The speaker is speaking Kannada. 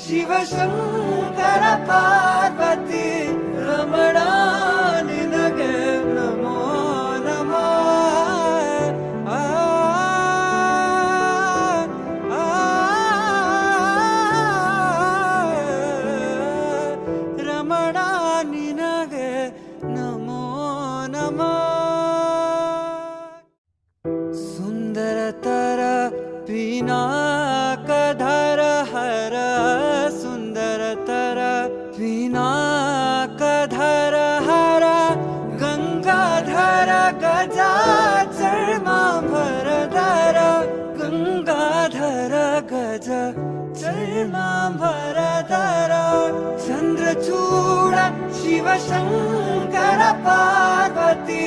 ಶಿವಶಂಕರ ಪಾರ್ವತಿ ರಮಣ ನಿನಗೆ ನಮೋ ನಮಃ. ಆ, ಆ, ರಮಣ ನಿನಗೆ ನಮೋ ನಮಃ. ಸುಂದರತರ ಪಿನಾಕಧರ ಹರ ಸುಂದರತರ ಪಿನಾಕಧರ ಹರ ಗಂಗಾಧರ ಗಜಾಚರ್ಮಾಂಬರಧರ ಗಂಗಾಧರ ಗಜ ಚರ್ಮಾಂಬರಧರ ಚಂದ್ರಚೂಡ ಶಿವಶಂಕರ ಪಾರ್ವತಿ